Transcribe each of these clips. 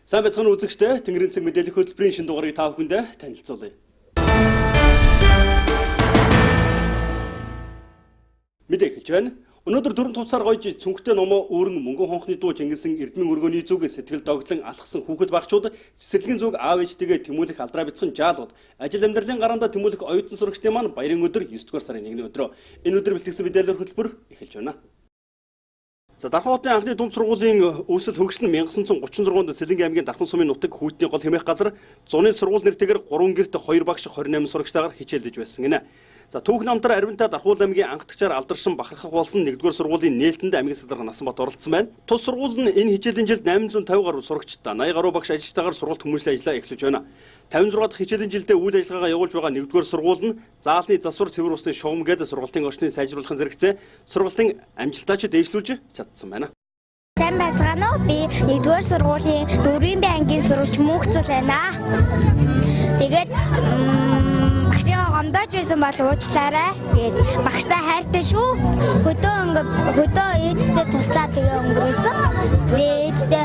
Сайн байцгаана үзэгчдээ Тэнгэрийн цэг мэдээлэл хөтөлбөрийн шинэ дугаарыг та бүхэндээ танилцуулъя. Мэдээ эхэлж байна. Өнөөдөр дөрөв тувцаар гойж цүнхтэй номоо өөрөн мөнгөн хонхны дуу Чингисэн Эрдмийн өргөний зүг сэтгэл догтлон алхсан хүүхэд багчууд цэцэрлэгийн зүг аав ээжтэйгээ тэмүүлэх алдраа бяцхан жаалууд ажил амьдралын гараандаа тэмүүлэх оюутан сурагчдын маань баярын өдөр 9 дугаар сарын 1-ний өдрөө энэ өдөр бэлтгэсэн мэдээлэл хөтөлбөр эхэлж байна. За Дархан хотын анхны дунд сургуулийн үүсэл хөгжлөн 1936-нд Сэлэнгийн аймгийн Дархан сумын нутаг хүйтний гол хэмээх газар зуны сургууль нэртэйгээр 3 гэрт 2 багш 28 сурагчтайгаар хичээлдэж байсан гинэ. За түүх намтар Аривантай Дархан аймгийн анхдагчаар алдаршин бахархах болсон 1-р сургуулийн нээлтэнд аймгийн салдарга Насанбат оролцсон байна. Тус сургууль нь энэ хичээлийн жилд 850 гаруй сурагчтай 80 гаруй багш ажилчтайгаар сургалт хүмүүжлийн ажлаа эхлэж байна. 56 дахь хичээлийн жилдээ үйл ажиллагаагаа явуулж байгаа 1-р сургууль нь заалны засвар цэвэр усны шугам гэдэг сургалтын орчныг сайжруулахын зэрэгцээ сургалтын амжилтаач дээшлүүлж чадсан байна. Сайн байцгаана уу? Би 1-р сургуулийн 4-ийн ангийн сурагч Мөнхцүүл байна. Тэгээд багшаа гомдож байсан бол уучлаарай. Тэгээд багштай хайртай шүү. Хөдөө ээжтэй туслаа тэгээ өнгөрөөсөн. Ээжтэй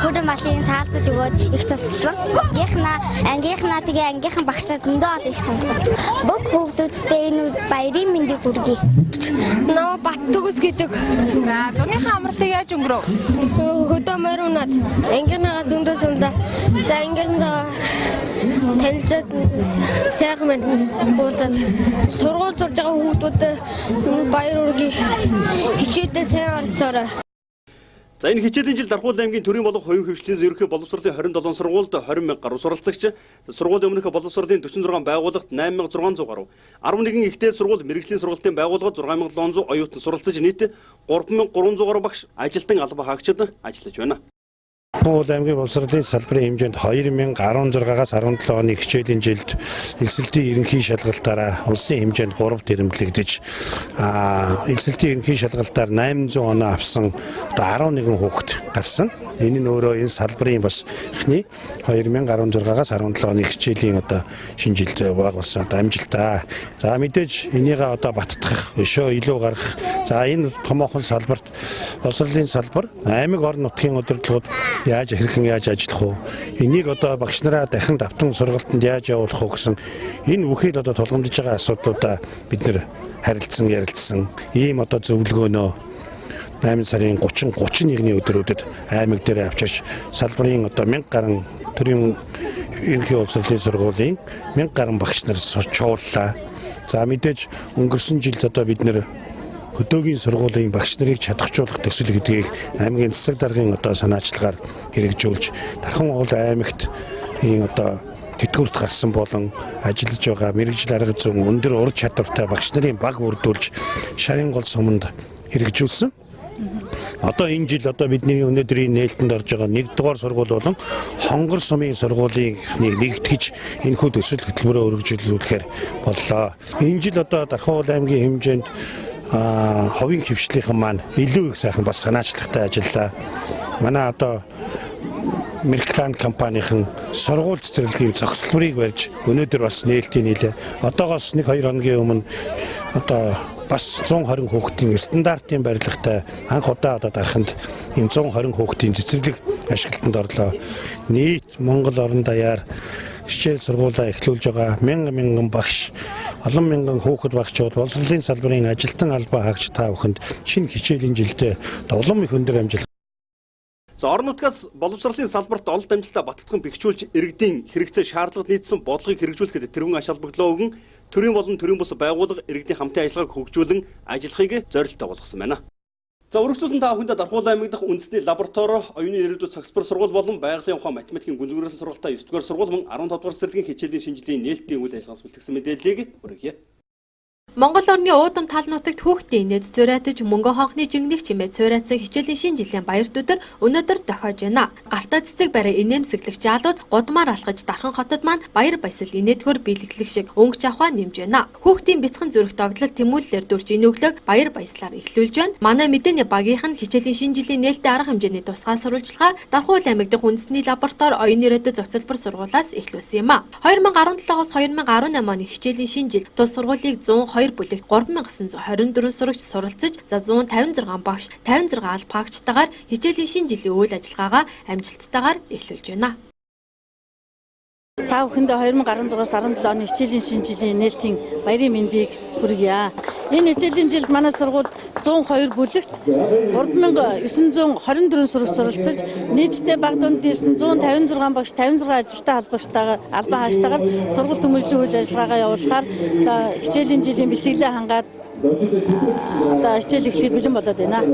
хөдөө малын саалдаж өгөөд их тусласан. Ангийнхнаа тэгээ ангийнхан багшаа зөндөө ол их сансан. Бүх хүүхдүүдтэй энэ баярын мэндийг хүргэе. Нөө Баттүгс гэдэг. За зуныхаа амралтыг яаж өнгөрөв? Хөдөө моринод ангийнхнаа зөндөө санаа. За ангийнхнаа танилцаад сайхан уулзаад сургууль сурж байгаа хүүхдүүдэд баяр хүргэе. Хичээлдээ сайн оролцоорой. За энэ хичээлийн жил Дархан аймгийн төрийн болон хувийн хөвчлөлийн ерөнхий боловсролын 27 сургуульд 20 мянга гаруй суралцагч, сургуулийн өмнөх боловсролын 46 байгууллагт 8600 гаруй, 11 ихтэй сургууль мэрэгжлийн сургалтын байгууллагад 6700 оюутан суралцаж нийт 3300 гаруй багш ажилтан албан хаагчид ажиллаж байна. Дархан аймгийн боловсролын салбарын хэмжээнд 2016-аас 17 оны хичээлийн жилд элсэлтийн ерөнхий шалгалтаараа улсын хэмжээнд 3 тэрэмдлэгдэж элсэлтийн ерөнхий шалгалтаар 800 оноо авсан 11 хүүхэд гарсан. Энэ нь өөрөө энэ салбарын бас эхний 2016-аас 17 оны хичээлийн шинэ жилд байгуулсан амжилтаа. За мэдээж энийгээ баттгах, өшөө илүү гаргах. За энэ томоохон салбарт боловсролын салбар аймаг орон нутгийн удирдлагууд яаж ажиллах вэ? Энийг багш нараа дахин давтан сургалтанд яаж явуулах вэ гэсэн энэ бүхий л тулгамдж байгаа асуудлуудаа бид нэр харилцсан, ярилцсан. Ийм зөвлөгөөнөө 8 сарын 30-31-ний өдрүүдэд аймаг дээр авчирч салбарын 1000 гаруй төрийн ерөнхий боловсролын сургуулийн 1000 гаруй багш нар чууллаа. За мэдээж өнгөрсөн жилд бид нэр хөдөөгийн сургуулийн багш нарыг чадахжуулах төсөл гэдгийг аймгийн засаг даргын санаачлагаар хэрэгжүүлж Дархан аймагт тэтгэврт гарсан болон ажиллаж байгаа мэрэгжил арга зүйн өндөр ур чадвартай багш нарын баг бүрдүүлж шарын гол суманд хэрэгжүүлсэн. Энэ жил бидний өнөөдрийн нээлтэнд орж байгаа 1-р сургууль болон хонгор сумын сургуулийн нэгтгэж энэхүү төсөл хөтөлбөрөөр өргөжүүлэхээр боллоо. Энэ жил Дархан аймгийн хэмжээнд хувийн хөвчлийнхэн маань илүү их сайхан бас санаачлагтай ажиллаа. Манай Мерклан компанийн сургууль цэцэрлэгийн зохицлыг барьж өнөөдөр бас нээлтийн нийлээ. Одоогоос 1-2 хоногийн өмнө бас 120 хүүхдийн стандартын барилгатай анх удаа Дарханд энэ 120 хүүхдийн цэцэрлэг ашиглалтанд орлоо. Нийт Монгол орон даяар хичээл сургуулаа эхлүүлж байгаа 1000 багш, олон мянган хүүхэд багчууд боловсролын салбарын ажилтан албан хаагч та бүхэнд шинэ хичээлийн жилдээ улам их өндөр амжилт. За орон нутгаас боловсролын салбарт олд амжилтаа баттган бэхжүүлж иргэдийн хэрэгцээ шаардлагад нийцсэн бодлогыг хэрэгжүүлэхэд тэрүүн аш холбогдлоо өгөн төрийн болон төрийн бус байгууллага иргэдийн хамтын ажиллагааг хөгжүүлэн ажиллахыг зорилттой болгосон байна. За өргөжлүүлэн та бүхэнд Дархан аймаг дахь үндэсний лаборатори, оюуны ирээдүйд цогцлбор сургууль болон байгалийн ухаан математикийн гүнзгийрсэн сургалтаа 9-р сургууль мөн 15 дугаар цэцэрлэгийн хичээлийн шинжилгээний нээлтийн үйл ажиллагаас бэлтгэсэн мэдээллийг өргөе. Монгол орны уудам тал нутагт хүүхдийн нээд цуурайтаж мөнгө хонхны жингнэг чимээ цуурайцсан хичээлийн шинэ жилийн баяр өдөр өнөөдөр тохиож байна. Гартаа цэцэг барай инээмсэглэх жаалууд гудмаар алхаж Дархан хотод маань баяр баясгал инээдгөр биелэглэх шиг өнгө жавхаа нэмж байна. Хүүхдийн бяцхан зүрх догдлол тэмүүлэлээр дурж инөглөг баяр баясгалаар эхлүүлж байна. Манай мэдээний багийнхан хичээлийн шинэ жилийн нээлттэй арга хэмжээний тусгай сурвалжлага Дархан аймаг дахь үндэсний лаборатори оюуны ирээдүйд зохицолбор сургуулиас эхлүүлсэн юм а. 2017-оос 2018 оны хичээлийн шинэ жил тус сургуулийг 102 2 бүлэгт 3924 сурагч суралцаж, за 156 багш, 56 алба хаагчтайгаар хичээлийн шинэ жилийн үйл ажиллагаагаа амжилттайгаар эхлүүлж байна. Та бүхэндээ 2016-аас 17 оны хичээлийн шинэ жилийн нээлтийн баярын мэндийг хүргье. Энэ хичээлийн жилд манай сургууль 102 бүлэгт 3924 сурагч суралцаж, нийтдээ баг дунд дээсэн 156 багш, 56 ажилтаа албан хаагчтайгаар сургууль төмөжлийн үйл ажиллагаагаа явуулахаар хичээлийн жилийн бэлтгэлээ хангаад хичээл эхлэхэд бэлэн болоод байна.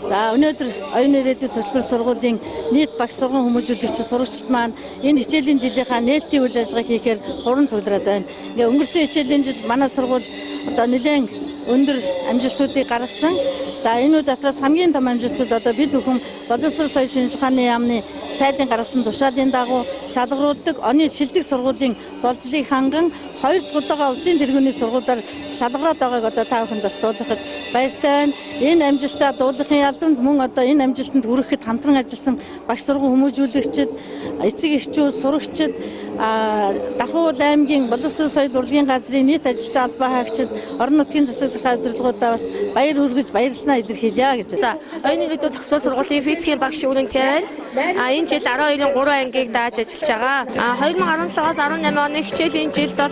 За өнөөдөр оюуны ирээдүйн цогцлбор сургуулийн нийт багш сургууль хүмүүжүүлэгч сурагчид маань энэ хичээлийн жилийнхаа нээлтийн үйл ажиллагаа хийхээр хуран цуглараад байна. Ингээ өнгөрсөн хичээлийн жил манай сургууль нэлээд өндөр амжилтуудыг гаргасан. За энэ дотроос хамгийн том амжилтууд бид бүхэн боловсрол соёлын шинжилгээ ухааны яамны сайдын гаргасан тушаалын дагуу шалгаруулдаг оны шилдэг сургуулийн болцлыг ханган 2 дахь удаага улсын тэргүүний сургуулиар шалгараад байгааг та бүхэнд бас дуулгахад баяртай байна. Энэ амжилтаа дуулгахын ялдамд мөн энэ амжилтанд хүрэхэд хамтран ажилласан багш сургууль хүмүүжүүлэгчид, эцэг эхчүүд, сурагчид, Дахуул аймгийн боловсрол соёл урлагийн газрын нийт ажилчин албан хаагчид, орон нутгийн засаг захиргааны удирдлагуудаа бас баяр хүргэж баярснаа илэрхийлье гэж. За, оюуны ирээдүйн цогцлбор сургуулийн физикийн багш Өрөнтэй байна. Энэ жил 12-ийн 3 ангийг дааж ажиллаж байгаа. 2017-аас 18 оны хичээлийн жилд бол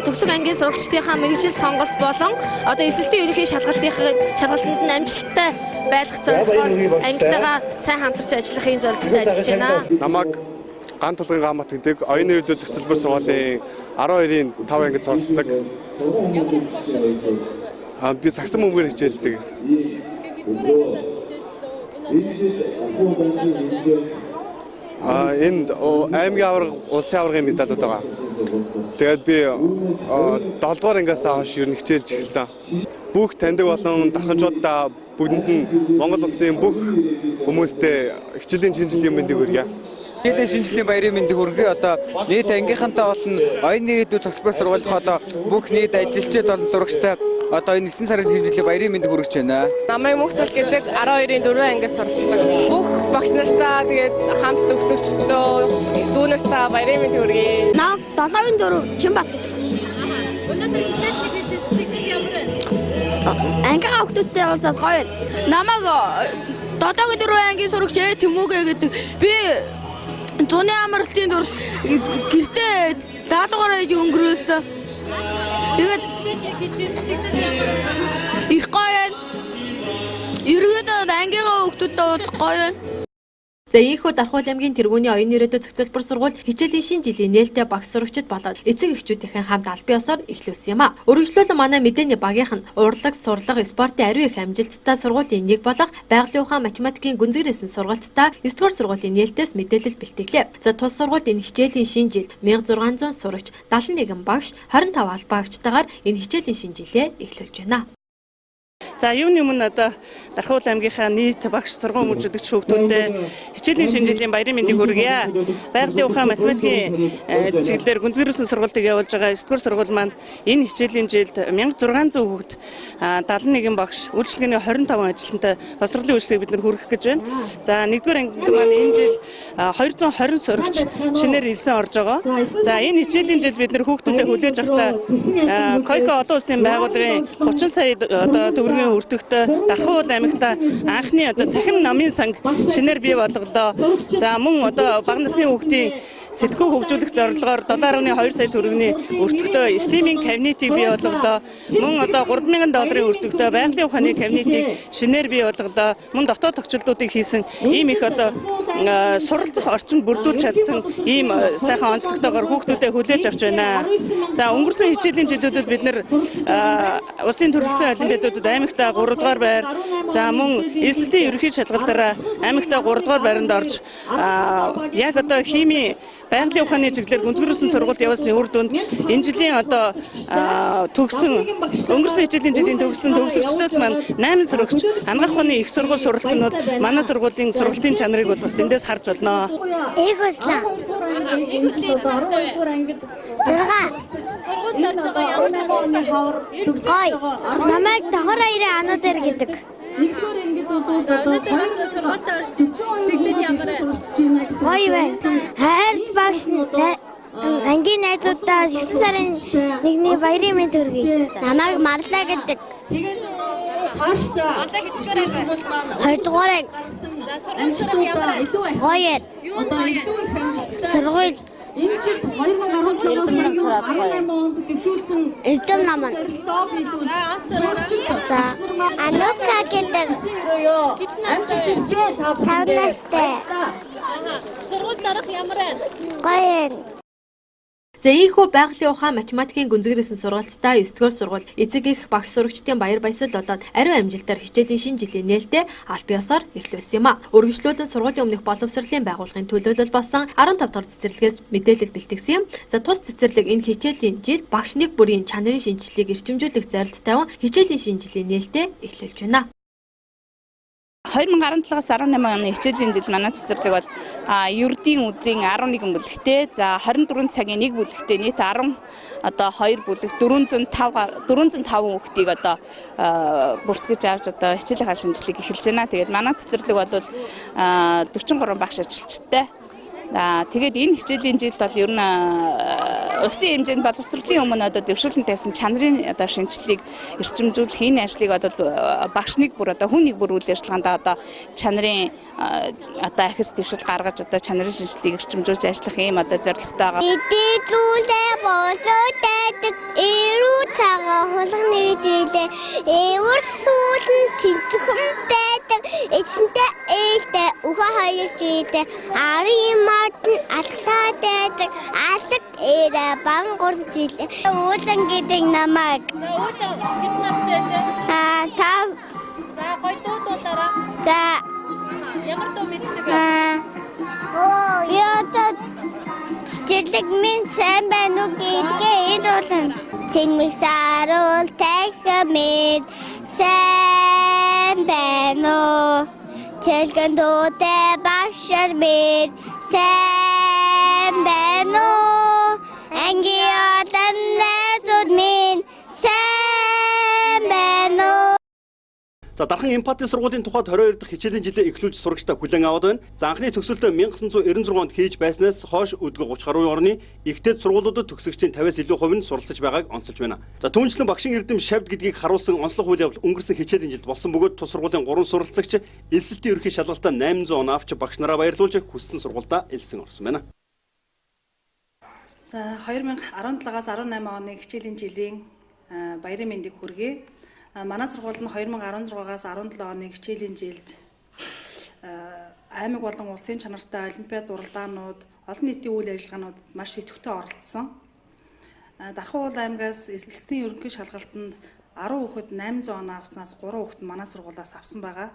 төгсөх ангийн сурагчдынхаа мэргэжил сонголт болон эсэлтийн ерөнхий шалгалтанд нь амжилттай байлгах зорилгоор ангитайгаа сайн хамтарч ажиллахын зорилготой ажиллаж байна. Намайг Ган тулгын гамат гэдэг оюуны ирээдүйн цогцлбор сургуулийн 12-ийн 5 ангид суралцдаг. Би сагсан бөмбөөр хичээлдэг. Энд аймгийн аварга, улсын аваргын медалууд байгаа. Тэгээд би 7 дугаар ангиас хойш ер нь хичээлж эхэлсэн. Бүх таньдаг болон дарханчуудаа бүгдэнд нь Монгол улсын бүх хүмүүстээ хичээлийн шинэ жилийн мэндийг хүргье. Хичээлийн шинэ жилийн баярын мэндийг хүргэе. Нийт ангийнхантаа болон оюуны ирээдүйн цогцлбор сургуулийн бүх нийт ажилчид болон сурагчтай энэ 9 сарын шинэ жилийн баярын мэндийг хүргэж байна. Намайг Мөхцөл гэдэг 12-ийн 4 ангиас суралцдаг. Бүх багш нартаа тэгээд хамт төгсөгчдөө дүү нартаа баярын мэнд хүргэе. Намайг 7-ийн 4 Чимбат гэдэг. Өнөөдөр хичээлд хийжсэн ямар вэ? Ангийнхаа хүүхдүүдтэй уулзаад гоё байна. Намайг 7-гийн 4 ангийн сурагч Тэмүүгэ гэдэг. Би зуны амралтын дурш гэртээ даалгавраа хийж өнгөрүүлсэн. Тэгээд их гоё байна. Ерөөдөө ангийнхаа хүүхдүүдтэй уулзах гоё байна. За ийхүү Дархуул аймгийн тэргүүний оюуны ирээдүйн цогцлбор сургууль хичээлийн шинэ жилийн нээлттэй багш сурагчид болоод эцэг эхчүүдийн хамт албан ёсоор эхлүүлсэн юм а. Өргөжлөл манай мэдээний багийнх нь урлаг, сурлага, спортын ариун их амжилттай сургуулийн нэг болох байгалийн ухаан математикийн гүнзгийрсэн сургалттай 9 дугаар сургуулийн нээлтээс мэдээлэл бэлтгэлээ. За тус сургуульд энэ хичээлийн шинэ жилд 1600 сурагч, 71 багш, 25 албан хаагчтайгаар энэ хичээлийн шинэ жилээ эхлүүлж байна. За юуны өмнө Дархуул аймгийнхаа нийт багш сургууль хүмүүжүүлэгч хүүхдүүдэд хичээлийн шинэ жилийн баярын мэндийг хүргье. Байгалийн ухаан математикийн чиглэлээр гүнзгийрсэн сургалтыг явуулж байгаа 9 дугаар сургууль манд энэ хичээлийн жилд 1600 хүүхэд 71 багш, үйлчлэгээний 25 ажилтнтай боловсролын үйлчлэгийг бид хүргэх гэж байна. За 1-р ангид маань энэ жил 220 сурагч шинээр илсэн орж байгаа. За энэ хичээлийн жил бид хүүхдүүдэд хүлээж авахдаа Койко олон улсын байгууллагын 30 сая төгрөгийн өртөгтэй Дархуул аймагта анхны цахим намын санг шинээр бий болголоо. За мөн бага насны хүүхдийн сэтгүү хөгжүүлэх зорилгоор 7.2 сая төгрөгийн өртөгтэй стриминг кабинетийг бий болголоо. Мөн $3,000 өртөгтэй байгалийн ухааны кабинетийг шинээр бий болголоо. Мөн дотоод тохиолдлуудыг хийсэн ийм их суралцах орчинд бүрдүүлж чадсан ийм сайхан онцлогтойгоор хүүхдүүдэд хүлээж авч байна. За өнгөрсөн хичээлийн жилүүдэд бид нэр улсын төрөлцсөн олимпиадуудад аймагтаа 3 дугаар байр, за мөн эсэлтийн ерөнхий шалгалтаараа аймагтаа 3 дугаар байранд орж яг химийн байгалийн ухааны чиглэлээр гүнзгийрсэн сургалт явуулсны үр дүнд энэ жилийн төгсөн өнгөрсөн хичээлийн жилийн төгсөн төгсөгчдөөс маань 8 сурагч ангаах ухааны их сургууль суралцсанууд манай сургуулийн сургалтын чанарыг бол бас эндээс харж болно. Их өслөө. Сургуульд орж байгаа ямар Гой. Намайг давхар хоёрын ануудэр гэдэг. Нэгдүгээр ангид өнөөдөр сургуульд орж тэгвэл ямар вэ? Гоё байна. Хайрт багш Ангийн найзуудаа 9 сарын 1-ний баярын мэнд хүргэе. Намайг марлаа гэдэг. Хоёрдугаарыг гоё. Сургууль. Энэ жил 2017 онд дэвшүүлсэн Эрдэм наман. За Анука гэдэг. Танастай. Сургууль дарах ямар байна? Гоё. За ийхүү байгалийн ухаан математикийн гүнзгийрсэн сургалттай 9-р сургууль эцэг их багш сурагчдын баяр баясгал болоод ариун амжилтаар хичээлийн шинэ жилийн нээлттэй аль биесээр эхлүүлсэн юм а. Өргөжлүүлэн сургуулийн өмнөх боловсролын байгууллагын төлөөлөл болсон 15 дахь цэцэрлэгээс мэдээлэл бэлтгэсэн юм. За тус цэцэрлэг энэ хичээлийн жилд багш нэг бүрийн чанарын шинжилгээг эрчимжүүлэх зорилт тавин хичээлийн шинэ жилийн нээлттэй эхлүүлж байна. 2017-аас 18 оны хичээлийн жил манай цэцэрлэг бол ердийн өдрийн 11 бүлэгтэй, за 24 цагийн 1 бүлэгтэй нийт 10 одоо 2 бүлэг 405 хүүхдийг одоо бүртгэж авч одоо хичээлийн шинжилгээг эхэлж байна. Тэгээд манай цэцэрлэг бол 43 багш ажилчтай. Тэгээд энэ хичээлийн жилд бол ер нь улсын хэмжээнд боловсролын өмнө одоо дэвшүүлэн тавьсан чанарын одоо шинжилгээг эрчимжүүлэх энэ ажлыг одоо багш нэг бүр одоо хүн нэг бүр үйл ажиллагаанд одоо чанарын одоо ахис дэвшил гаргаж одоо чанарын шинжилгээг эрчимжүүлж ажиллах юм одоо зорилготой байгаа. Эдүүлээ болоодаг эрүү цагаан хулганы жилээ эвэр сүүлэн тэнцхэн байдаг эцэнтэй ээлтэй ухаан хоёр жилээ арын матын алхлаад байдаг алг эрэ бангур жилээ уулан гэдэг намайг. Уулан хэд настай вэ? 5. За гоё дуудуулаараа. За ямар дуу мэддэг вэ? Яа цэцэрлэг минь сайн байна уу гэдгээ энэ болон цэмсаруул тахмид сайн байна уу цэлгэн дуутай багшар минь сайн байна уу ангийн олон найзууд минь сайн байна уу. За дархан эмпати сургуулийн тухайд 22 дахь хичээлийн жилээ эхлүүлж сурагчдаа хүлээн аваад байна. За анхны төгсөлтөө 1996 онд хийж байснаас хойш өдгөө 30 гаруй орны ихтэйд сургуулиудад төгсөгчдийн 50-аас илүү хувь нь суралцж байгааг онцолж байна. За түүнчлэн багшийн эрдэм шавд гэдгийг харуулсан онцлог үйл явдал өнгөрсөн хичээлийн жилд болсон бөгөөд тус сургуулийн 3 суралцагч элсэлтийн ерөнхий шалгалтаа 800 он авч багш нараа баярлуулж хүссэн сургуультай элсэн орсон байна. За 2017-аас 18 оны хичээлийн жилийн баярын мэндийг хүргэе. Манай сургууль нь 2016-аас 17 оны хичээлийн жилд аймаг болон улсын чанартай олимпиад уралдаанууд, олон нийтийн үйл ажиллагаанууд маш идэвхтэй оролцсон. Дархан уул аймгаас элсэлтийн ерөнхий шалгалтанд 10 хүүхэд 800 он авснаас 3 хүүхэд манай сургуулиас авсан байгаа.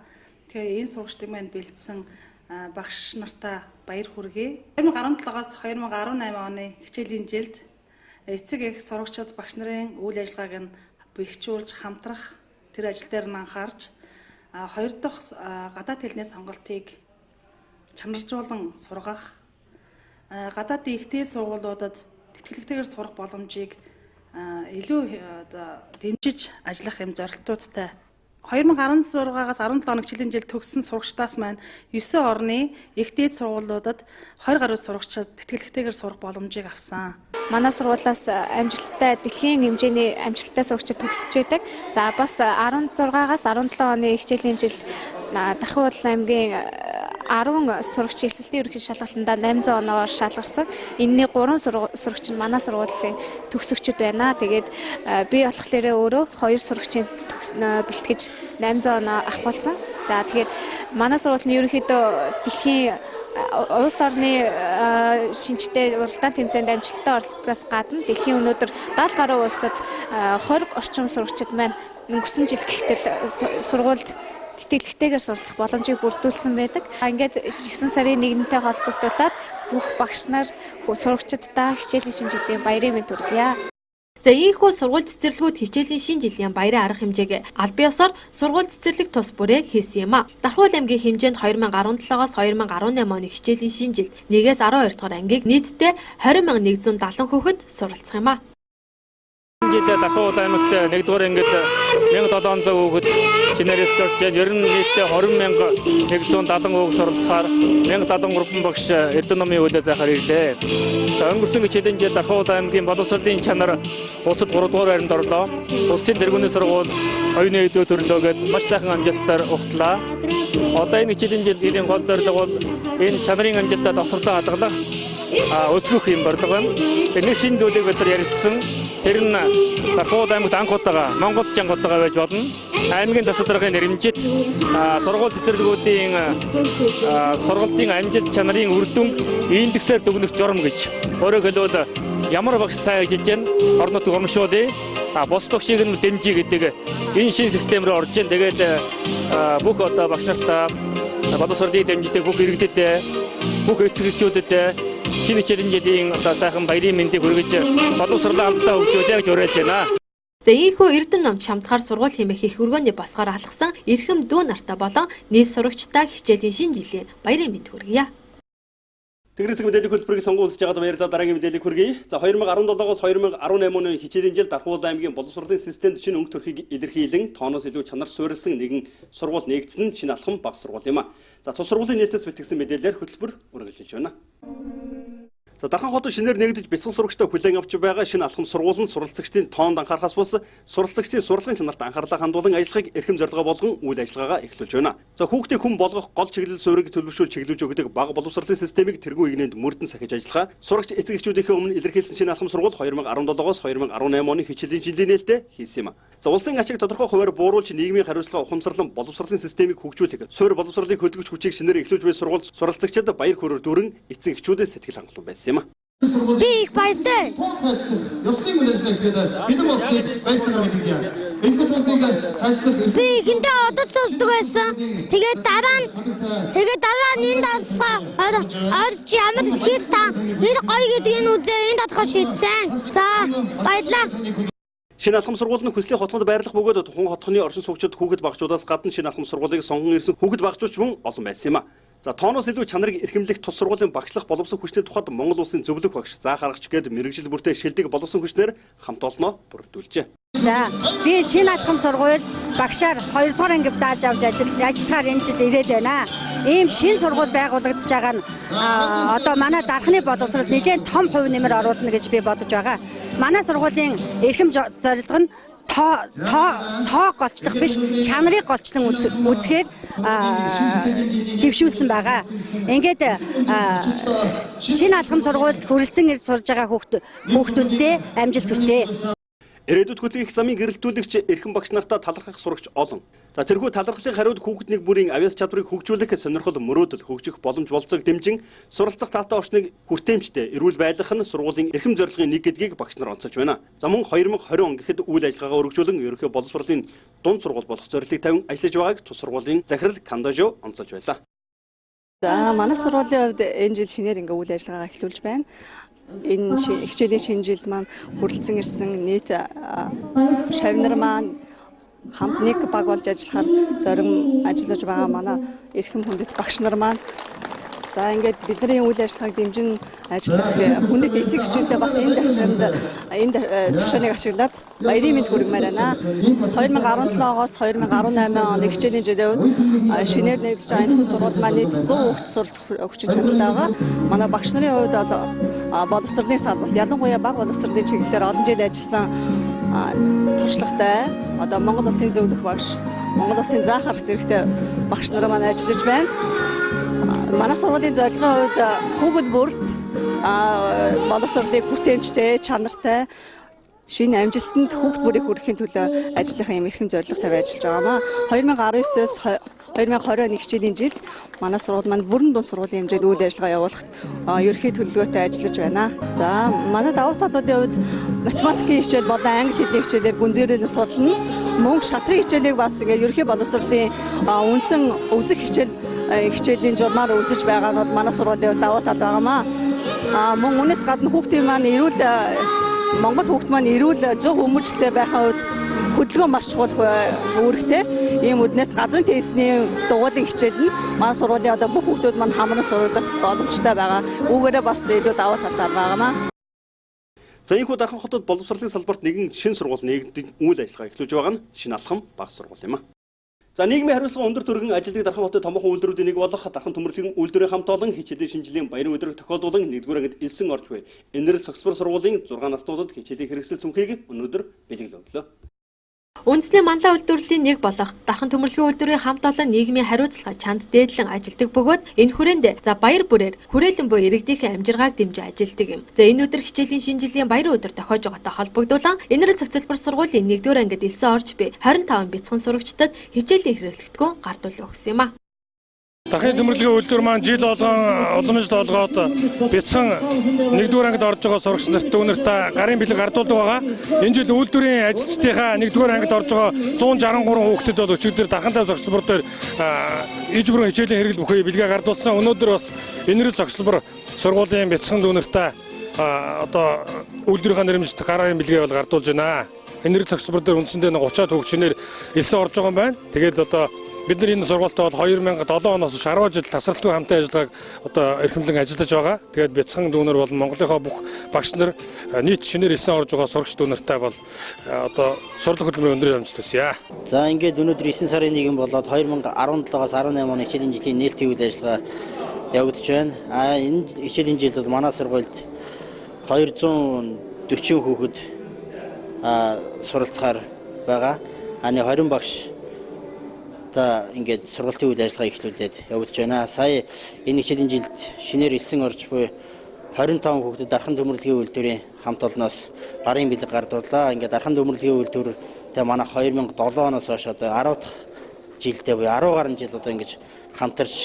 Тэгэхээр энэ сурагчдыг маань бэлдсэн багш нартаа баяр хүргэе. 2017-аас 2018 оны хичээлийн жилд эцэг эх сурагчид багш нарын үйл ажиллагааг нь бэхжүүлж хамтрах тэр ажил дээр нь анхаарч 2 дахь гадаад хэлний сонголтыг чанаржуулан сургах гадаадын ихтэй сургуулиудад тэтгэлэгтэйгээр сурах боломжийг илүү дэмжиж ажиллах юм зорилтуудтай 2016-аас 17 оны хичээлийн жил төгссөн сурагчдаас маань 9 орны ихтэй сургуулиудад 20 гаруй сурагчид тэтгэлэгтэйгээр сурах боломжийг авсан. Манай сургуулиас амжилттай дэлхийн хэмжээний амжилттай сурагчид төгсөж байдаг. За бас 16-аас 17 оны хичээлийн жил Дархан уул аймгийн 10 сурагч элсэлтийн ерөнхий шалгалтанд 800 оноор шалгарсан. Энэний 3 сурагч нь манай сургуулийн төгсөгчд байна. Тэгээд би болохоор өөрөө 2 сурагчийн бэлтгэж 800 оноо авахулсан. За тэгээд манай сургууль нь ерөнхийдөө дэлхийн улс орны шинжтэй уралдаан тэмцээнд амжилттай оролцохоос гадна дэлхийн өнөөдөр 70 гаруй улсад 20 орчим сурагчид маань өнгөрсөн жил гэхтэл сургуульд тэтгэлэгтэйгээр суралцах боломжийг бүрдүүлсэн байдаг. Ингээд 9 сарын 1-ний холбогдуулаад бүх багш нар сурагчдаа хичээлийн шинэ жилийн баярын мэнд хүргье. За ийхүү сургууль цэцэрлэгүүд хичээлийн шинэ жилийн баярын арга хэмжээг аль биесээр сургууль цэцэрлэг тус бүрээ хийсэн юм а. Дархан уул аймгийн хэмжээнд 2017-аас 2018 оны хичээлийн шинэ жилд 1-ээс 12 дахь ангийг нийтдээ 20,170 хүүхэд суралцах юм а. жил Дархан аймагт 1-р ангид 1700 хүүхэд чинээрээс зорж байна. Ер нь нийтдээ 20,170 хүүхэд суралцахаар 1073 багш эрдэнэ номын үйлээ заахаар ирлээ. Өнгөрсөн жилийн жил Дархан аймгийн боловсролын чанар улсад 3-р байранд орлоо. Улсын тэргүүний сургууль оюуны өдөө төрлөөгээд маш сайхан амжилтаар ухтлаа. Одоо энэ жилийн жилийн гол зорилго бол энэ чанарын амжилтад доктортой хадгалах өсгөх юм борлого байна. Нэг шинэ зүйлийг бид нар ярилцсан. Тэр нь Дархан аймагт анх удаага Монгол чангуудаа байж болно. Аймгийн засаг даргын нэрмжит сургууль цэцэрлэгүүдийн сургалтын амжилт чанарын үр дүн индексээр дүгнэх журам гэж. Өөрөөр хэлбэл ямар багш сайн ажиллаж байна, орон нутгийн урамшуулъя, бос төгшийг нь дэмжиж гэдэг энэ шинэ систем рүү орж байна. Тэгээд бүх одоо багш нартаа боловсролын дэмждэг бүх иргэдэд, бүх эцэгчүүдэд шинэ жилийн одоо сайхан баярын мэндийг хүргэж боловсролоо хамтдаа хөгжүүлээ гэж уриалж байна. За ийхүү эрдэм номч хамтгаар сургууль хэмээх их өргөөний басгаар алхсан эрхэм дүү нартай болон нийт сурагчтай хичээлийн шинэ жилийн баярын мэнд хүргье. Тэгрийн цэг мэдээллийн хөтөлбөрийг сонгон үзэж байгаад баярлалаа. Дараагийн мэдээллийг хүргэе. За 2017-оос 2018 оны хичээлийн жил Дархан аймгийн боловсролын системд шинэ өнгө төрхийг илэрхийлэн тооноос илүү чанар суурилсан нэгэн сургууль нээгдсэн шинэ алхам баг сургууль юм а. За тус сургуулийн нээлтээс бэлтгэсэн мэдээлэлээр хөтөлбөр үргэлжилж байна. За Дархан хотод шинээр нэгдэж бяцхан сурагчтай хүлээн авч байгаа шинэ алхам сургууль нь суралцагчдын тоонд анхаарахаас бус суралцагчдын сурлагын чанарт анхаарлаа хандуулан ажиллахыг эрхэм зорилгоо болгон үйл ажиллагаагаа эхлүүлж байна. За хүүхдийг хүн болгох гол чиглэл суурийг төлөвшүүл чиглүүлж өгдөг бага боловсролын системийг тэргүү игнэнд мөрдөн сахиж ажиллахаа сурагч эцэг эхчүүдийнхээ өмнө илэрхийлсэн шинэ алхам сургууль 2017-оос 2018 оны хичээлийн жилийн нээлттэй хийсэн юм. За улсын ачааг тодорхой хуваар бууруулж нийгмийн хариуцлага ухамсарлан боловсролын системийг хөгжүүлэх, суурь боловсролыг хөдөлгөж хүчийг шинээр эхлүүлж буй сургууль суралцагчид баяр хөөрөөр дүүрэн эцэг эхчүүдэд сэтгэл хангалуун байсан юм. Би их баяртай. Ёслын үйл ажиллагаа бид болсныг баяртайгаар хэлье. Би ихэндээ одод сонсдог байсан. Тэгээд дараа нь энд чи ямар хийх та энэ гоё гэдэг энэ үзээ энд одохоо шийдсэн. За баярлалаа. Шинэ алхам сургууль нь хүслийн хотгонд байрлах бөгөөд тухайн хотгоны оршин суугчид хүүхэд багчуудаас гадна шинэ алхам сургуулийг сонгон ирсэн хүүхэд багчууч мөн олон байсан юм а. За тооноос илүү чанарыг эрхэмлэх тус сургуулийн багшлах боловсон хүчний тухайд Монгол улсын зөвлөх багш заах аргач гээд мэрэгжил бүртээ шилдэг боловсон хүчнэр хамт олноо бүрдүүлжээ. За би шинэ алхам сургууль багшаар 2-р ангид дааж авч ажиллахаар энэ жил ирээд байна. Ийм шинэ сургууль байгуулагдаж байгаа нь одоо манай дархны боловсролд нэлээд том хувь нэмэр оруулна гэж би бодож байгаа. Манай сургуулийн эрхэм зорилго нь тоо голчлох биш чанарыг голчлон үзэхээр дэвшүүлсэн байгаа. Ингээд шинэ алхам сургуульд хүрэлцэн ирж сурж байгаа хүүхдүүдтэй амжилт хүсье. Ирээдүйд хөтлөх замын гэрэлтүүлэгч эрхэм багш нартаа талархах сурагч олон. За тэрхүү талархлын хариуд хүүхэд нэг бүрийн авяас чадварыг хөгжүүлэх сонирхол мөрөөдөл хөгжих боломж болцоог дэмжин суралцах таатай орчныг хүртээмжтэй эрүүл байлгах нь сургуулийн эрхэм зорилгын нэг гэдгийг багш нар онцолж байна. За мөн 2020 он гэхэд үйл ажиллагаагаа өргөжүүлэн ерөнхий боловсролын дунд сургууль болох зорилгыг тавин ажиллаж байгааг тус сургуулийн захирал Кандажо онцолж байлаа. За манай сургуулийн хувьд энэ жил шинээр ингээ үйл ажиллагаагаа эхлүүлж байна. Энэ хичээлийн шинэ жил маань хүрэлцэн ирсэн нийт шавнар маань хамт нэг баг болж ажиллахаар зорин ажиллаж байгаа манай эрхэм хүндэт багш нар маань за ингээд бидний үйл ажиллагааг дэмжин ажиллах хүндэт эцэг эхчүүдээ бас энэ ташаанд энэ зөвшөөрлийг ашиглаад баярын мэнд хүргэмээр байна. 2017-оос 2018 оны хичээлийн жилийн үед шинээр нэгдэж байгаа энэ сургууль маань нийт 100 хүүхэд суралцах хүчин чадалтай байгаа. Манай багш нарын хувьд бол боловсролын салбарт ялангуяа бага боловсролын чиглэлээр олон жил ажилласан туршлагатай одоо Монгол улсын зөвлөх багш, Монгол улсын заах арга зэрэгтэй багш нар маань ажиллаж байна. Манай сургуулийн зорилгын хувьд хүүхэд бүрт боловсролыг хүртээмжтэй, чанартай шинэ амжилтанд хүүхэд бүрийг хүрэхийн төлөө ажиллах юм эрхэм зорилго тавиад ажиллаж байгаамаа. 2019-с 2020 оны хичээлийн жилд манай сургууль маань бүрэн дунд сургуулийн хэмжээнд үйл ажиллагаа явуулахад ерөнхий төлөвлөгөөтэй ажиллаж байна. За манай давуу талуудын хувьд математикийн хичээл болон англи хэлний хичээлээр гүнзгийрэл судална. Мөн шатрын хичээлийг бас ингээ ерөнхий боловсролын үндсэн үзэх хичээлийн журмаар үзэж байгаа нь бол манай сургуулийн давуу тал байгаамаа. Мөн үүнээс гадна хүүхдийн маань Монгол хүүхд маань эрүүл зөв хүмүүжлтэй байхын хувьд хөдөлгөөн маш чухал үүрэгтэй. Ийм үднээс газрын тестний дугуйлан хичээл нь манай сургуулийн одоо бүх хүүхдүүд маань хамран сурагдах боломжтой байгаа. Үүгээрээ бас илүү давуу талаар байгаамаа. За энэхүү Дархан хотод боловсролын салбарт нэгэн шинэ сургууль нэгдэж үйл ажиллагаа эхлүүлж байгаа нь шинэ алхам баг сургууль юм а. За нийгмийн хариуцлага өндөр төргийн ажилтныг Дархан хотын томоохон үйлдвэрүүдийн нэг болох Дархан төмөрлөгийн үйлдвэрийн хамт олон хичээлийн шинжилгээний баярын өдрөг тохиолдуулан 1-р ангид элсэн орж буй энерл цогцлбор сургуулийн 6 наснуудад хичээлийн хэрэгсэл цүнхийг өнөөдөр бэлэглээ өглөө. Үндэсний манлай үйлдвэрлэлийн нэг болох Дархан төмөрлөгийн үйлдвэрийн хамт олон нийгмийн хариуцлага чанд дээдлэн ажилдаг бөгөөд энэ хүрээнд за баяр бүрээр хүрээлэн буй иргэдийн амжиргааг дэмжиж ажилдаг юм. За энэ өдөр хичээлийн шинжилгээний баярын өдөр тохиож байгаатай холбогдуулан энерл цогцлбор сургуулийн 1-р ангид элсэн орж буй 25 бяцхан сурагчдад хичээлийн хэрэглэгдэхүүн гардуулан өгсөн юм а. Дархан төмөрлөгийн үйлдвэр маань жил болгон уламжлалт олгоод бяцхан 1-р ангид орж байгаа сурагч нарт өнөртөө гарын бэлэг гардуулдаг байгаа. Энэ жил үйлдвэрийн ажилчдынхаа 1-р ангид орж байгаа 163 хүүхдэд бол өчигдөр Дархантай цогцлбор дээр иж бүрэн хичээлийн хэрэглэл бүхий бэлгээ гардуулсан. Өнөөдөр бас энерл цогцлбор сургуулийн бяцхан өнөртөө одоо үйлдвэрийн нэрмжт гарын бэлгээ бол гардуулж байна. Энерл цогцлбор дээр үндсэндээ 30-аад хүүхчнэр элсэн орж байгаа юм байна. Тэгээд одоо бид нар энэ сургуультай бол 2007 оноос 10 жил тасралтгүй хамтын ажиллагааг одоо эрхэмлэн ажиллаж байгаа. Тэгээд бяцхан дүүнер бол Монголынхаа бүх багш нар нийт шинээр элсэн орж байгаа сурагч дүүнертэй бол одоо сурлаг хөтөлбөрийн өндөр амжилттай. За ингээд өнөөдөр 9 сарын 1 болоод 2017-аас 18 оны хичээлийн жилийн нээлтийн үйл ажиллагаа явагдаж байна. Энэ хичээлийн жилд бол манай сургуульд 240 хүүхэд суралцахаар байгаа. 20 багш ингээд сургалтын үйл ажиллагаа эхлүүлээд явагдаж байна. Сая энэ хичээлийн жилд шинээр элсэн орж буй 25 хүүхдэд Дархан төмөрлөгийн үйлдвэрийн хамт олноос гарын бэлэг гардууллаа. Ингээд Дархан төмөрлөгийн үйлдвэртэй манай 2007 оноос хойш одоо 10 дахь жилдээ буюу 10 гаруй жил одоо ингэж хамтарч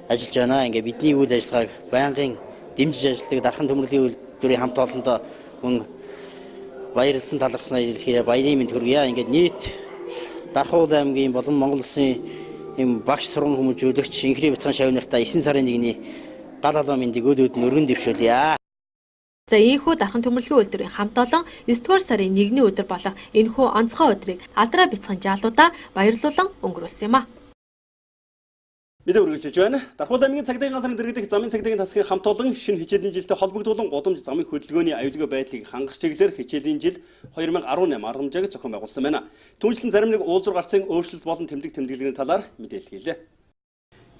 ажиллаж байна. Ингээд бидний үйл ажиллагааг байнгын дэмжиж ажилладаг Дархан төмөрлөгийн үйлдвэрийн хамт олондоо мөн баярлсан талархснаа илэрхийлээ баярын мэнд хүргье. Ингээд нийт Дархан аймгийн болон Монгол Улсын ийм багш сургууль хүмүүжүүлэгч инхри бяцхан шавь нартай 9 сарын 1-ний гал халуун мэндийг өдөөд нь өргөн дэвшүүлье. За ийхүү Дархан төмөрлөгийн үйлдвэрийн хамт олон 9-р сарын 1-ний өдөр болох энэхүү онцгой өдрийг алдраа бяцхан жаалуудаа баярлуулан өнгөрүүлсэн юм а. Мэдээ үргэлжлэж байна. Дархан аймгийн цагдаагийн газрын дэргэдэх замын цагдаагийн тасгийн хамт олон шинэ хичээлийн жилтэй холбогдуулан гудамж замын хөдөлгөөний аюулгүй байдлыг хангах чиглэлээр хичээлийн жил 2018 арга хэмжээг зохион байгуулсан байна. Түүнчлэн зарим нэг уулзуур гарцын өөрчлөлт болон тэмдэглэлийн талаар мэдээлэл хийлээ.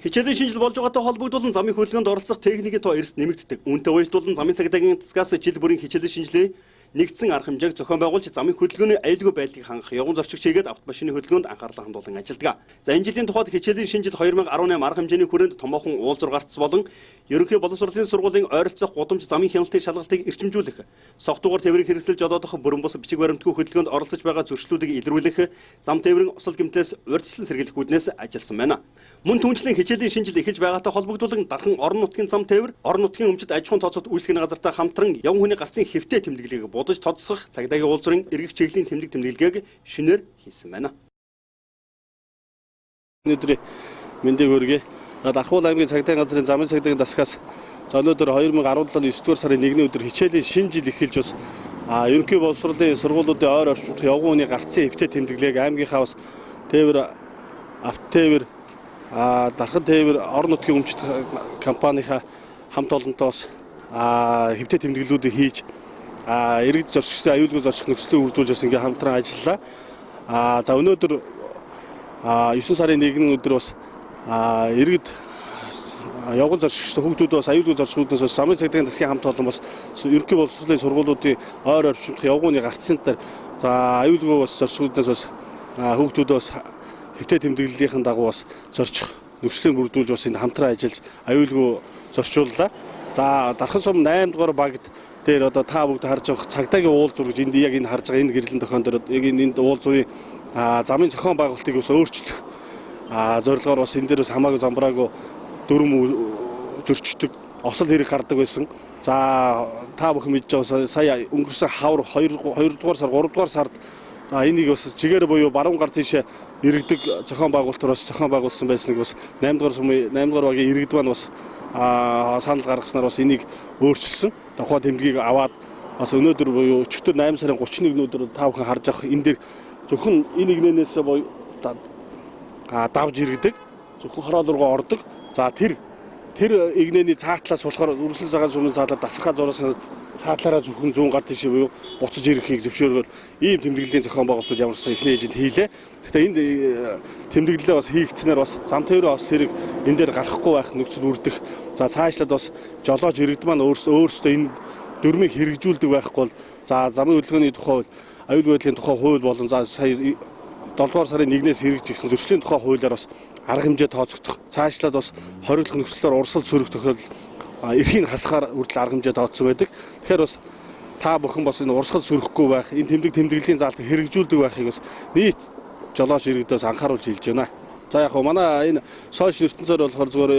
Хичээлийн шинжил болж байгаатай холбогдуулан замын хөдөлгөөнд оролцох техникийн тоо эрс нэмэгддэг. Үүнтэй уялдуулан замын цагдаагийн тасгаас жил бүрийн хичээлийн шинжилгээ нэгдсэн арга хэмжээг зохион байгуулж замын хөдөлгөөний аюулгүй байдлыг хангах явган зорчигч хийгээд автомашины хөдөлгөөнд анхаарлаа хандуулан ажилладаг. За энэ жилийн тухайд хичээлийн шинжил 2018 арга хэмжээний хүрээнд томоохон уулзуур гарц болон ерөнхий боловсролын сургуулийн ойролцоох гудамж замын хяналтын шалгалтыг эрчимжүүлэх, согтуугаар тээврийн хэрэгсэл жолоодох бүрэн бус бичиг баримтгүй хөдөлгөөнд оролцож байгаа зөрчлүүдийг илрүүлэх, зам тээврийн осол гэмтээс урьдчилан сэргийлэх үүднээс ажилласан байна. Мөн түүнчлэн хичээлийн шинжил эхэлж байгаатай холбогдуулан Дархан орон нутгийн зам тээвэр, орон нутгийн өмчөд аж ахуйн тооцоолт үйлчлэгийн газартай хамтран явган хүний гарцын хэвтэй тэмдэглэгийг будаж тодсох цагдаагийн уулзрын эргэх чиглэлийн тэмдэглэгийг шинээр хийсэн байна. Өнөөдрийн мэндийг хүргэе. Дархан аймгийн цагдаагийн газрын замын цагдаагийн тасгаас өнөөдөр 2017 оны 9-р сарын 1-ний өдөр хичээлийн шинэ жил эхэлж бас ерөнхий боловсролын сургуулиудын ойр орчимд явган хүний гарцын хэвтэй тэмдэглэгийг аймгийнхаа бас тээвэр, авто тээвэр, Дархан тээвэр, орон нутгийн өмчт компанийнхаа хамт олонтой бас хэвтэй тэмдэглэлүүдийг хийж иргэд зорчигчдын аюулгүй зорчих нөхцөлийг үрдүүлж бас ингээм хамтран ажиллалаа. За өнөөдөр 9 сарын 1-ний өдөр бас иргэд явган зорчигчдын хүүхдүүд бас аюулгүй зорчгуудаас бас замын цагдаагийн тасгийн хамт олон бас ерөнхий боловсролын сургуулиудын ойр орчимдох явган хүний гарцтай аюулгүй бас зорчгуудаас бас хүүхдүүд бас хэвтэй тэмдэглэлийн дагуу бас зорчих нөхцөлийг бүрдүүлж бас энэ хамтран ажиллаж аюулгүй зорчууллаа. За Дархан сум 8 дугаар багт дээр одоо та бүгд харж байгаа цагдаагийн уулзуур гэж энд яг энэ харж байгаа энэ гэрлэн тохион дээр яг энэ уулзуурын замын зохион байгуулалтыг бас өөрчлөх зорилгоор бас энэ дээр бас хамаагүй замбраагүй дүрм зөрчдөг осол хэрэг гардаг байсан. За та бүхэн мэдж байгаа сая өнгөрсөн хавар 2 дугаар сар 3 дугаар сард энийг бас чигээр буюу баруун гар тийшээ иргэдэг зохион байгуулалтаар бас зохион байгуулсан байсныг бас 8 дугаар сумын 8 дугаар багийн иргэд маань бас санал гаргаснаар бас энийг өөрчилсөн. Тухайн тэмдгийг аваад бас өнөөдөр буюу өчигдөр 8 сарын 31-ний өдөр та бүхэн харж авах энэ дээр зөвхөн энэ игнэнээс буюу давж иргэдэг, зөвхөн хороол руу ордог. За тэр тэр игнэний цаатлаас болохоор үргэлжлэн цагаан сүмийн цаатлаа дасархаа зураас цаатлаараа зөвхөн 100 гар тийш буюу буцаж ирэхийг зөвшөөргөөр ийм тэмдэглэлийн зохион байгуулалтууд ямарсан эхний ээжэнд хийлээ. Гэхдээ энд тэмдэглэлээ бас хийгдснээр бас зам тээврээ бас тэрийг энэ дээр гарахгүй байх нөхцөл бүрдэх. За цаашлаад бас жолооч иргэд маань өөрсдөө энэ дүрмийг хэрэгжүүлдэг байхгүй бол за замын хөдөлгөөний тухай аюул байдлын тухай хууль болон за сая 7 дугаар сарын 1-ээс хэрэгжижсэн зөрчлийн тухай хуулиар бас арга хэмжээ тооцогдох. Цаашлаад бас хориглох нөхцлөөр урсгал сөрөх тохиолдол эрхийн хасгаар хүртэл арга хэмжээ тооцсон байдаг. Тэгэхээр бас та бүхэн бас энэ урсгал сөрөхгүй байх, энэ тэмдэглэлийн заалтыг хэрэгжүүлдэг байхыг бас нийт жолооч иргэдээс анхааруулж хэлж байна. За яг хөө манай энэ сошиал ертөнцөөр болохоор зүгээр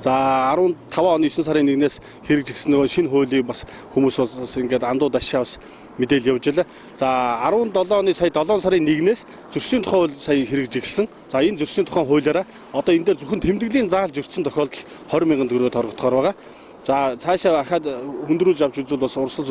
за 15 оны 9 сарын 1-ээс хэрэгжигдсэн нөгөө шинэ хуулийг бас хүмүүс бас ингээд андуу дашаа бас мэдээлэл явж байлаа. За 17 оны сая 7 сарын 1-ээс зөрчлийн тухай хууль сая хэрэгжигдсэн. За энэ зөрчлийн тухай хуулиараа одоо энэ дээр зөвхөн тэмдэглэлийн заалж өртсөн тохиолдол 20,000 төгрөгөөр торгогдохоор байгаа. За цаашаа ахаад хүндрүүлж авч үзвэл бас урсгал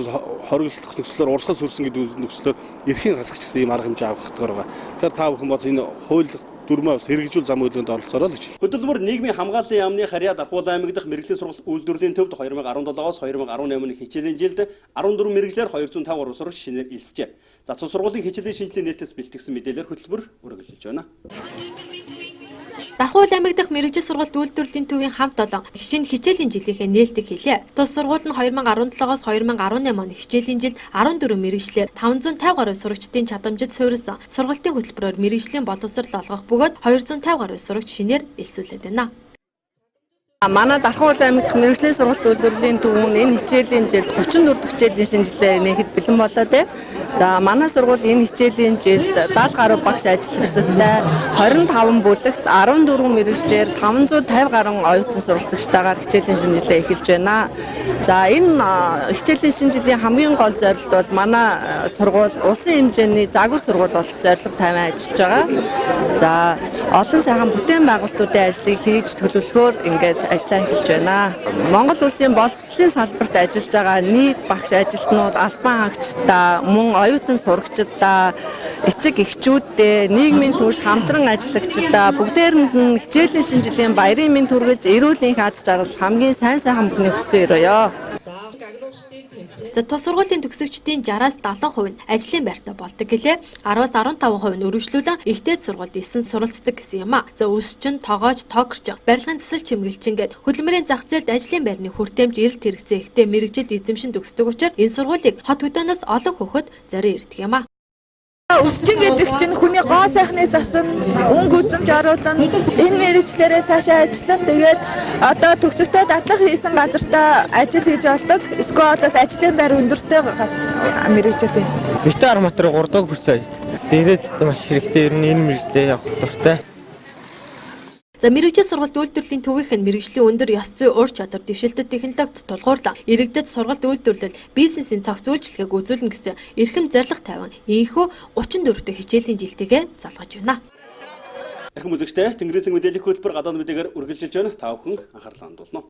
хориглох нөхцлөөр урсгал сүрсэн гэдэг нөхцлөөр эрхийн хасах гэсэн ийм арга хэмжээ авахдгаар байгаа. Тэгэхээр та бүхэн бас энэ хууль дүрмээ бас хэрэгжүүл зам үйлдвэнд оролцоороо л гэж. Хөдөлмөр нийгмийн хамгааллын яамны Харьяа Дархуул аймаг дахь мэрэгжлийн сургалт үйлдвэрлэлийн төвд 2017-оос 2018-ны хичээлийн жилд 14 мэрэгжлэр 205 гаруй сурагч шинээр элсжээ. За цус сургуулийн хичээлийн шинжилгээ нээлтээс бэлтгэсэн мэдээлэлээр хөтөлбөр үргэлжилж байна. Дархуул аймаг дахь мэрэгжил сургалт үйлдвэрлэлийн төвийн хамт олон шинэ хичээлийн жилийнхээ нээлтийг хийлээ. Тус сургууль нь 2017-оос 2018 оны хичээлийн жилд 14 мэрэгжлээр 550 гаруй сурагчдын чадамжид суурилсан сургалтын хөтөлбөрөөр мэрэгжлийн боловсрол олгох бөгөөд 250 гаруй сурагч шинээр элсүүлээд байна. Манай Дархуул аймаг дахь мэрэгжлийн сургалт үйлдвэрлэлийн төвөнд энэ хичээлийн жилд 34 дахь хичээлийн шинжилгээ нээхэд бэлэн болоод байна. За манай сургууль энэ хичээлийн жилд 70 гаруй багш ажилтнастай 25 бүлэгт 14 мэрэгчлэр 550 гаруй оюутан суралцагчтайгаар хичээлийн шинжилгээ эхэлж байна. За энэ хичээлийн шинжилгээний хамгийн гол зорилго бол манай сургууль улсын хэмжээний загвар сургууль болох зорилго тавиан ажиллаж байгаа. За олон сайхан бүтээн байгуулалтуудын ажлыг хийж төлөвлөхөөр ингээд ажиллаа эхэлж байна. Монгол улсын боловсролын салбарт ажиллаж байгаа нийт багш ажилтнууд, албан хаагчдаа, мөн оюутан сурагчдаа, эцэг эхчүүддээ, нийгмийн түвш хамтран ажиллагчдаа бүгдээрэнд нь хичээлийн шинжилгээний баярын мэнд хүргэж, эрүүл энх аз жаргал хамгийн сайн бүхний хүсье өрөөё. За тус сургуулийн төгсөгчдийн 60-аас 70% нь ажлын байртаа болдог гэлээ. 10-аас 15% нь өргөжлүүлэн ихтэй сургуульд элсэн суралцдаг гэсэн юм а. За үсчин, тогооч, токорч, барилгын цэцэл чимгэлчин гээд хөдөлмөрийн зах зээлд ажлын байрны хүртээмж эрэлт хэрэгцээ ихтэй мэрэгжилд эзэмшин төгсдөг учраас энэ сургуулийг хот хөдөөнөөс олон хүүхэд зорио ирдэг юм а. Үсчин гэдэг чинь хүний гоо сайхны засан өнгө үзэмж оруулан энэ мэрэгчлэрээ цаашаа ажиллан тэгээд одоо төгсөгтэй дадлаг хийсэн газартаа ажил хийж болдог. Эсвэл бас ажлын байр өндөртэй мэрэгчлээ. Битээ арматур 3 дахь хүрсэн. Дээрээд маш хэрэгтэй ер нь энэ мэрэгчлээ явах дуртай. За мэрэгжил сургалт үйлдвэрлэлийн төвийнх нь мэрэгжлийн өндөр ёс зүй ур чадвар дэвшилтэд технологид тулгуурлан иргэдэд сургалт үйлдвэрлэл бизнесийн цогц үйлчлэгийг үзүүлнэ гэсэн эрхэм зорилго тавиан ийхүү 34 дахь хичээлийн жилтэйгээ залгаж байна. Ахин үзэгчтэй Тэнгэрийн мэдээллийн хөтөлбөр гадаад мэдээгээр үргэлжилж байна. Та бүхэн анхаарлаа хандуулна.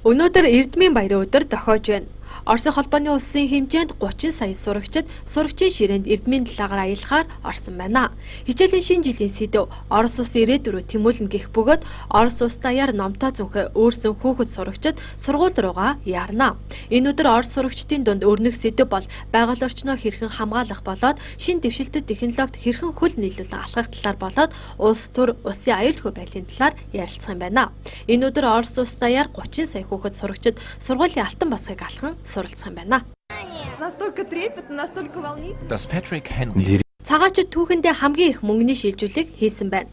Өнөөдөр Эрдмийн баярын өдөр тохиож байна. Оросын холбооны улсын хэмжээнд 30 сая сурагчид сурагчийн ширээнд Эрдмийн далайгаар аялахаар орсон байна. Хичээлийн шинэ жилийн сэдэв Орос улс ирээдүрөө тэмүүлнэ гэх бөгөөд Орос улс даяар номтой зүнхээ өөрсөн хүүхэд сурагчид сургууль руугаа яарна. Энэ өдөр Орос сурагчдын дунд өрнөх сэдэв бол байгаль орчноо хэрхэн хамгаалах болоод шинэ дэвшилтэд технологид хэрхэн хөл нийлүүлэн алхах талаар болоод улс төр улсын аюулгүй байдлын талаар ярилцах юм байна. Энэ өдөр Орос улс даяар 30 сая хүүхэд сурагчид сургуулийн алтан басхыг алхан суралцах юм байна. Цагаачид түүхэндээ хамгийн их мөнгөний шилжүүлэг хийсэн байна.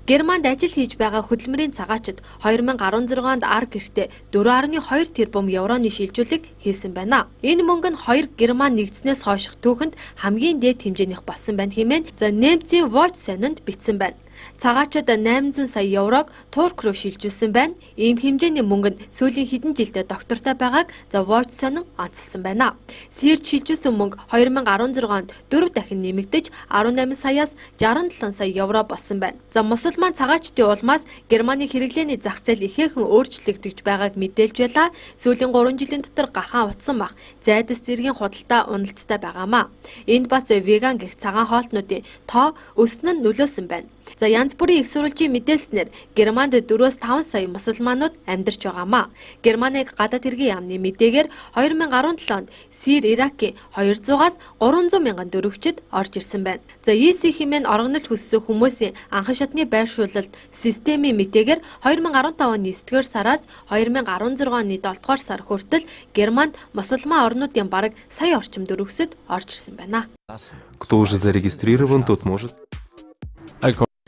Германд ажил хийж байгаа хөдөлмөрийн цагаачид 2016 онд ар гэртээ 4.2 тэрбум евроны шилжүүлэг хийсэн байна. Энэ мөнгө нь 2 Герман нэгдснээс хойших түүхэнд хамгийн дээд хэмжээнийх болсон байна хэмээн за Немцийн Watch сонинд бичсэн байна. Цагаачид 800 сая еврог Турк руу шилжүүлсэн байна. Ийм хэмжээний мөнгө нь сүүлийн хэдэн жилдээ доктортой байгааг Watch сонин онцлсан байна. Сирд шилжүүлсэн мөнгө 2016 онд 4 дахин нэмэгдэж 18 саяас 67 сая евро болсон байна. Мусульман цагаачдын улмаас Германы хэрэглээний зах зээл ихээхэн өөрчлөгдөж байгааг мэдээлж байлаа. Сүүлийн 3 жилийн дотор гахаан утсан бах зайдас зэргийн худалдаа уналттай байгаамаа. Энд бас веган гэх цагаан хоолтнуудын тоо өснө нь нөлөөсөн байна. Янз бүрийн их сурвалжийн мэдээлснээр Германд 4-5 сая мусульманууд амьдарч байгаамаа. Германыг гадаад хэргийн яамны мэдээгээр 2017 онд Сир, Иракийн 200-аас 300 мянган дөрвөгчд орж ирсэн байна. EC хэмээн орогнол хүссэн хүмүүсийн анхан шатны байршуулалт системийн мэдээгээр 2015 оны 9-р сараас 2016 оны 7-р сар хүртэл Германд мусульман орнуудын бараг сая орчим дөрвөгсөд орж ирсэн байна. Кто уже зарегистрирован, тот может.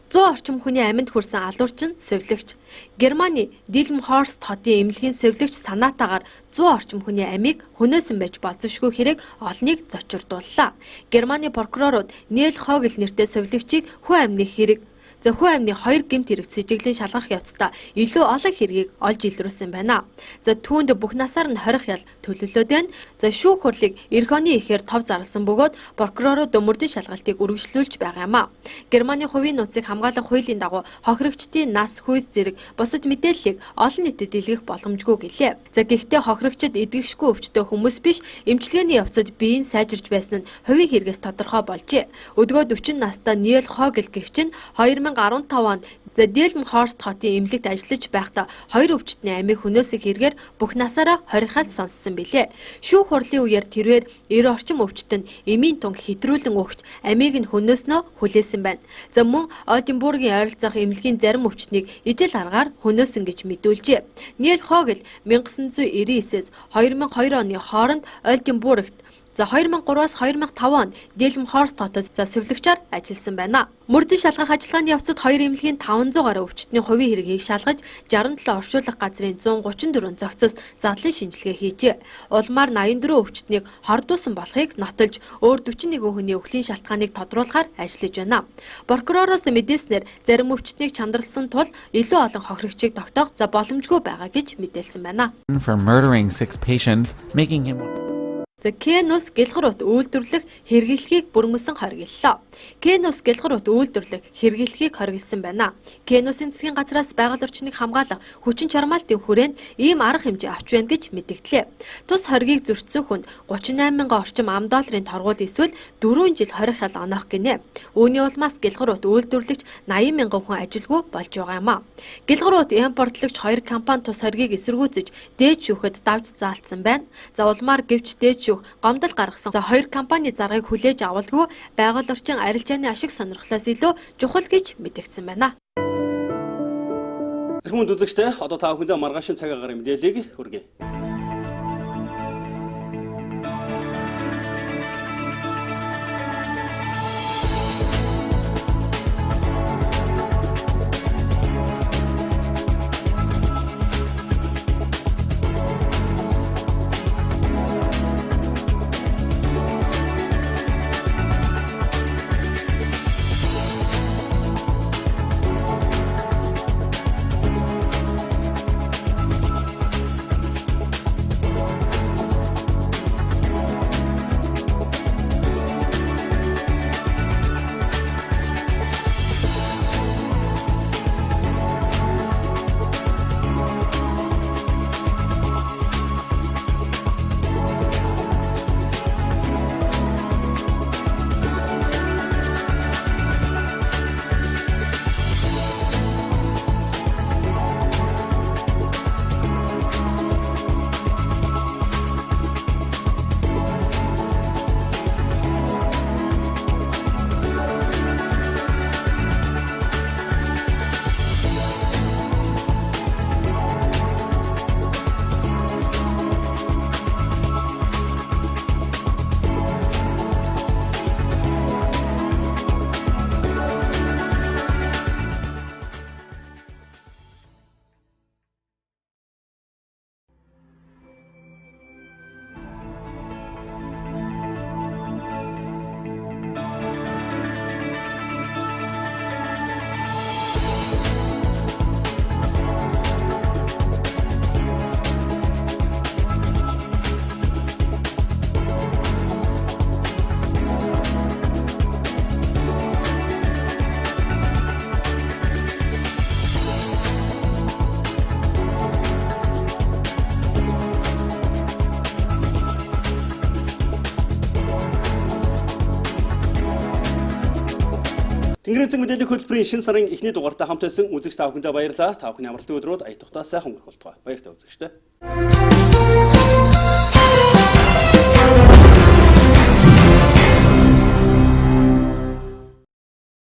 100 орчим хүний амьд хүрсэн алуурчин сувилагч. Германы Дилмхорст хотын эмнэлгийн сувилагч санаатаагаар 100 орчим хүний амийг хөнөөсөн байж болзошгүй хэрэг олныг зочирдууллаа. Германы прокурорууд Нэл Хогл нэртэй сувилагчийг хүн амны хэрэг хүн амны 2 гэмт хэрэг сэжиглийн шалгах явцдаа илүү олон хэргийг олж илрүүлсэн байна. Түүнд бүх насаар нь хорих ял төлөвлөлөөд байна. Шүүх хурлыг эх оны ихээр тов зарласан бөгөөд прокурорууд мөрдөн шалгалтыг үргэлжлүүлж байгаа юм а. Германы хувийн нууцыг хамгаалах хуулийн дагуу хохирогчдын нас, хүйс зэрэг бусад мэдээллийг олон нийтэд илгэх боломжгүй гэлээ. Гэхдээ хохирогчд эдгэшгүй өвчтөе хүмүүс биш, эмчилгээний явцад биеийн сайжирч байсан нь хувийн хэрэгээс тодорхой болжээ. Өдгөө 40 настай Нэл Хогл гэгч нь 2015 онд Дилмхорст хотын эмнэлэгт ажиллаж байхдаа 2 өвчтний амийг хөнөөсөх хэрэгээр бүх насаараа хорихал сонссон билээ. Шүүх хурлын үеэр тэрээр 90 орчим өвчтөнд эмийн тунг хэтрүүлэн өгч амийг нь хөнөөснөө хүлээсэн байна. Мөн Одинбургийн ойролцоох эмнэлгийн зарим өвчтнийг ижил аргаар хөнөөсөн гэж мэдүүлжээ. Нэл Хогл 1999-с 2002 оны хооронд Олденбургт 2003-аас 2005 онд Дилмхорст хотод сувилагчаар ажилласан байна. Мөрдөн шалгах ажиллагааны явцад 2 эмнэлгийн 500 гаруй өвчтний хувийн хэргийг шалгаж 67 оршуулах газрын 134 зохицос задлан шинжилгээ хийжээ. Улмаар 84 өвчтнийг хордуулсан болохыг нотолж өөр 41 хүний өхлийн шалтгааныг тодруулахаар ажиллаж байна. Прокуророос мэдээснээр зарим өвчтнийг чандралсан тул илүү олон хохирогчийг тогтоох боломжгүй байгаа гэж мэдээлсэн байна. Кенус гэлхрут үйлдвэрлэх хэрэглэхийг бүрмөсөн хориглолоо. Кенус гэлхрут үйлдвэрлэх хэрэглэхийг хориглосон байна. Кенусын засгийн газраас байгаль орчныг хамгаалах хүчин чармаалтын хүрээнд ийм арга хэмжээ авч байна гэж мэдгдлээ. Тус хоргийг зөрчсөн хүнд 38 мянган орчим $10 торгуул эсвэл 4 жил хорих ял оноох гинэ. Үүний улмаас гэлхрут үйлдвэрлэгч 80 мянган хүн ажилгүй болж байгаа юм а. Гэлхрут импортлогч 2 компани тус хоргийг эсэргүүцэж дээд шүүхэд давж заалтсан байна. Улмаар гэвч дээд гомдол гаргасан 2 компани заргыг хүлээж авалгүй байгаль орчин арилжааны ашиг сонирхлоос илүү чухал гэж мэдэгдсэн байна. Эрхэм үзэгчдээ одоо та бүхэндээ маргаашийн цаг агаар мэдээллийг хүргэе. Тэнгэрийн эзэн мэдээллийн хөтөлбөрийн шинэ сарын эхний дугаартай хамт байсан үзэгч та бүхэндээ баярлалаа. Та бүхний амралтын өдрүүд ая тухтай сайхан өнгөрөх болтугай. Баяртай үзэгчтэй.